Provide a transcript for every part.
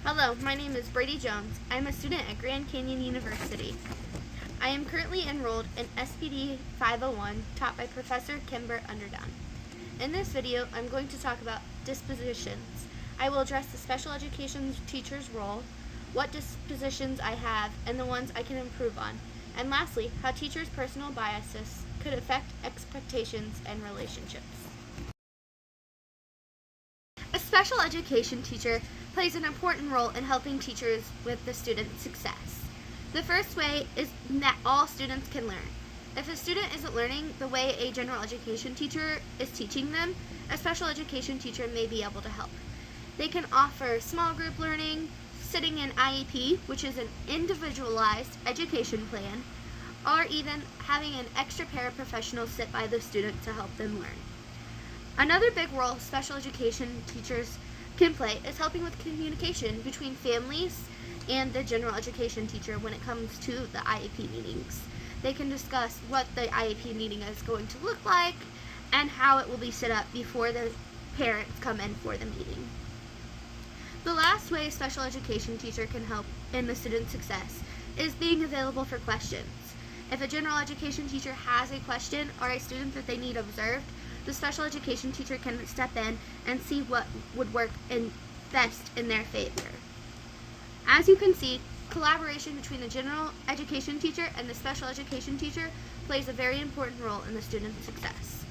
Hello, my name is Brady Jones. I'm a student at Grand Canyon University. I am currently enrolled in SPD 501, taught by Professor Kimber Underdown. In this video, I'm going to talk about dispositions. I will address the special education teacher's role, what dispositions I have, and the ones I can improve on, and lastly, how teachers' personal biases could affect expectations and relationships. A special education teacher plays an important role in helping teachers with the student's success. The first way is that all students can learn. If a student isn't learning the way a general education teacher is teaching them, a special education teacher may be able to help. They can offer small group learning, sitting in IEP, which is an individualized education plan, or even having an extra paraprofessional sit by the student to help them learn. Another big role special education teachers can play is helping with communication between families and the general education teacher when it comes to the IEP meetings. They can discuss what the IEP meeting is going to look like and how it will be set up before the parents come in for the meeting. The last way a special education teacher can help in the student's success is being available for questions. If a general education teacher has a question or a student that they need observed, the special education teacher can step in and see what would work best in their favor. As you can see, collaboration between the general education teacher and the special education teacher plays a very important role in the student's success.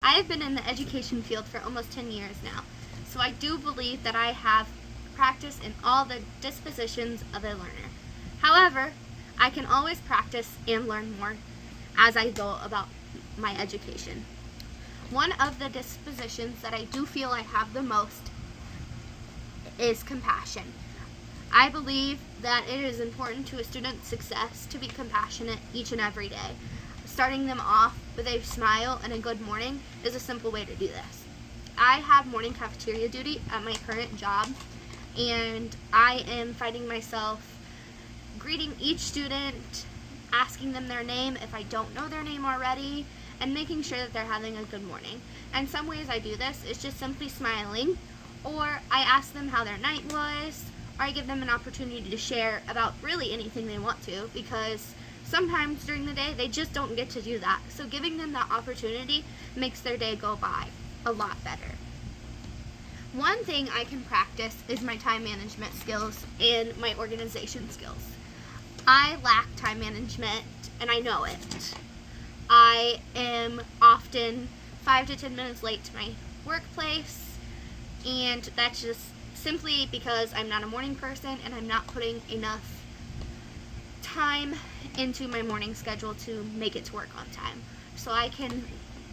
I have been in the education field for almost 10 years now, so I do believe that I have practice in all the dispositions of a learner. However, I can always practice and learn more as I go about my education. One of the dispositions that I do feel I have the most is compassion. I believe that it is important to a student's success to be compassionate each and every day. Starting them off with a smile and a good morning is a simple way to do this. I have morning cafeteria duty at my current job, and I am finding myself greeting each student, asking them their name if I don't know their name already, and making sure that they're having a good morning. And some ways I do this is just simply smiling, or I ask them how their night was, or I give them an opportunity to share about really anything they want to, because sometimes during the day they just don't get to do that. So giving them that opportunity makes their day go by a lot better. One thing I can practice is my time management skills and my organization skills. I lack time management, and I know it. I am often 5 to 10 minutes late to my workplace, and that's just simply because I'm not a morning person and I'm not putting enough time into my morning schedule to make it to work on time. So I can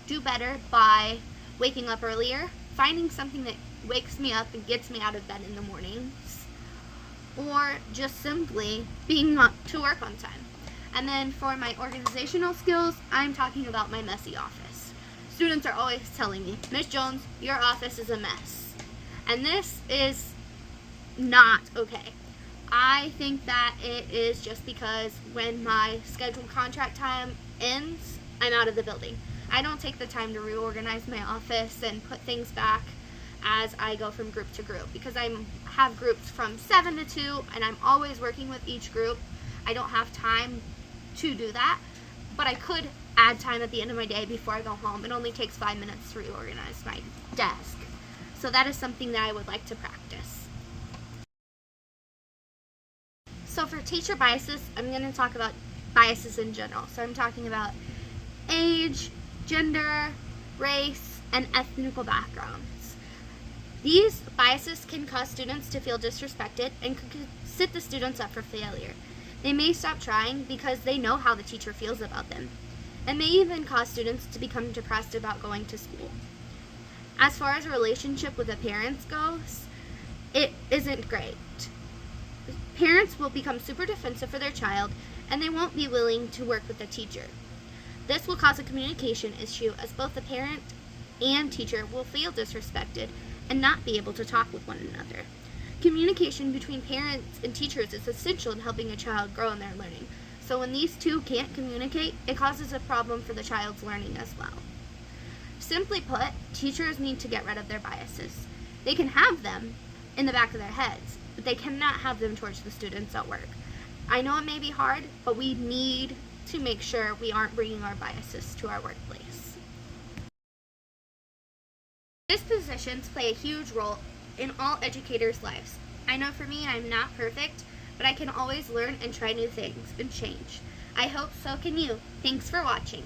do better by waking up earlier, finding something that wakes me up and gets me out of bed in the mornings, or just simply being to work on time. And then for my organizational skills, I'm talking about my messy office. Students are always telling me, "Miss Jones, your office is a mess." And this is not okay. I think that it is just because when my scheduled contract time ends, I'm out of the building. I don't take the time to reorganize my office and put things back as I go from group to group, because I have groups from 7 to 2 and I'm always working with each group. I don't have time to do that, but I could add time at the end of my day before I go home. It only takes 5 minutes to reorganize my desk. So that is something that I would like to practice. So for teacher biases, I'm going to talk about biases in general. So I'm talking about age, gender, race, and ethnic backgrounds. These biases can cause students to feel disrespected and could set the students up for failure. They may stop trying because they know how the teacher feels about them, and may even cause students to become depressed about going to school. As far as a relationship with the parents goes, it isn't great. Parents will become super defensive for their child, and they won't be willing to work with the teacher. This will cause a communication issue, as both the parent and teacher will feel disrespected and not be able to talk with one another. Communication between parents and teachers is essential in helping a child grow in their learning. So when these two can't communicate, it causes a problem for the child's learning as well. Simply put, teachers need to get rid of their biases. They can have them in the back of their heads, but they cannot have them towards the students at work. I know it may be hard, but we need to make sure we aren't bringing our biases to our workplace. Dispositions play a huge role in all educators' lives. I know for me, I'm not perfect, but I can always learn and try new things and change. I hope so can you. Thanks for watching.